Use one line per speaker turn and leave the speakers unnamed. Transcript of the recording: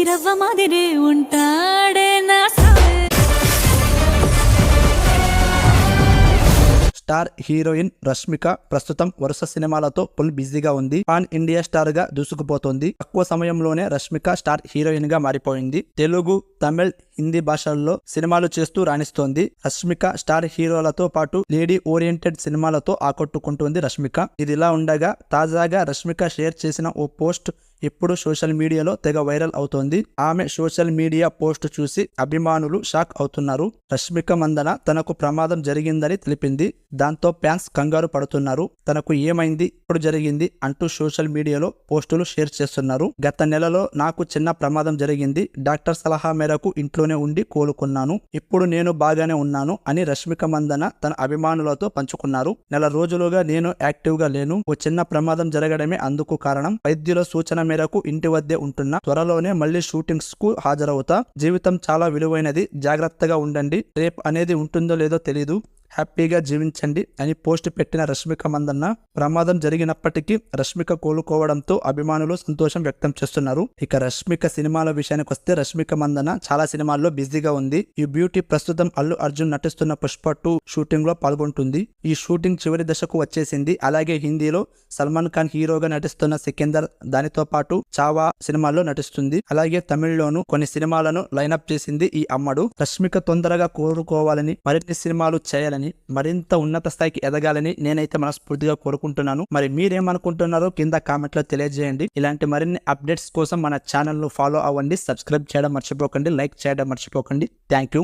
రవ్వ మాదిరి ఉంటాడే నా సావే.
స్టార్ హీరోయిన్ రష్మిక ప్రస్తుతం వరుస సినిమాలతో ఫుల్ బిజీగా ఉంది. పాన్ ఇండియా స్టార్ గా దూసుకుపోతోంది. తక్కువ సమయంలోనే రష్మిక స్టార్ హీరోయిన్ గా మారిపోయింది. తెలుగు, తమిళ్, హిందీ భాషల్లో సినిమాలు చేస్తూ రాణిస్తోంది. రష్మిక స్టార్ హీరోలతో పాటు లేడీ ఓరియంటెడ్ సినిమాలతో ఆకట్టుకుంటోంది. రష్మిక ఇదిలా ఉండగా తాజాగా రష్మిక షేర్ చేసిన ఓ పోస్ట్ ఇప్పుడు సోషల్ మీడియాలో తెగ వైరల్ అవుతోంది. ఆమె సోషల్ మీడియా పోస్ట్ చూసి అభిమానులు షాక్ అవుతున్నారు. రష్మిక మందన తనకు ప్రమాదం జరిగిందని తెలిపింది. దాంతో ఫ్యాన్స్ కంగారు పడుతున్నారు. తనకు ఏమైంది, ఇప్పుడు జరిగింది అంటూ సోషల్ మీడియాలో పోస్టులు షేర్ చేస్తున్నారు. గత నెలలో నాకు చిన్న ప్రమాదం జరిగింది. డాక్టర్ సలహా మేరకు ఇంట్లోనే ఉండి కోలుకున్నాను. ఇప్పుడు నేను బాగానే ఉన్నాను అని రష్మిక మందన తన అభిమానులతో పంచుకున్నారు. నెల రోజులుగా నేను యాక్టివ్ గా లేను. ఓ చిన్న ప్రమాదం జరగడమే అందుకు కారణం. వైద్యుల సూచన మేరకు ఇంటి వద్దే ఉంటున్నా. త్వరలోనే మళ్ళీ షూటింగ్స్ కు హాజరవుతా. జీవితం చాలా విలువైనది. జాగ్రత్తగా ఉండండి. రేపు అనేది ఉంటుందో లేదో తెలీదు. హ్యాపీగా జీవించండి అని పోస్ట్ పెట్టిన రష్మిక మందన్న ప్రమాదం జరిగినప్పటికీ రష్మిక కోలుకోవడంతో అభిమానులు సంతోషం వ్యక్తం చేస్తున్నారు. ఇక రష్మిక సినిమాల విషయానికి వస్తే రష్మిక మందన చాలా సినిమాల్లో బిజీగా ఉంది. ఈ బ్యూటీ ప్రస్తుతం అల్లు అర్జున్ నటిస్తున్న పుష్ప 2 షూటింగ్ లో పాల్గొంటుంది. ఈ షూటింగ్ చివరి దశకు వచ్చేసింది. అలాగే హిందీలో సల్మాన్ ఖాన్ హీరోగా నటిస్తున్న సికిందర్, దానితో పాటు చావా సినిమాల్లో నటిస్తుంది. అలాగే తమిళ్లోనూ కొన్ని సినిమాలను లైనప్ చేసింది ఈ అమ్మడు. రష్మిక తొందరగా కోరుకోవాలని, మరిన్ని సినిమాలు చేయాలని, మరింత ఉన్నత స్థాయికి ఎదగాలని నేనైతే మనస్ఫూర్తిగా కోరుకుంటున్నాను. మరి మీరేమనుకుంటున్నారో కింద కామెంట్ లో తెలియజేయండి. ఇలాంటి మరిన్ని అప్డేట్స్ కోసం మన ఛానల్ ను ఫాలో అవ్వండి. సబ్స్క్రైబ్ చేయడం మర్చిపోకండి. లైక్ చేయడం మర్చిపోకండి. Thank you.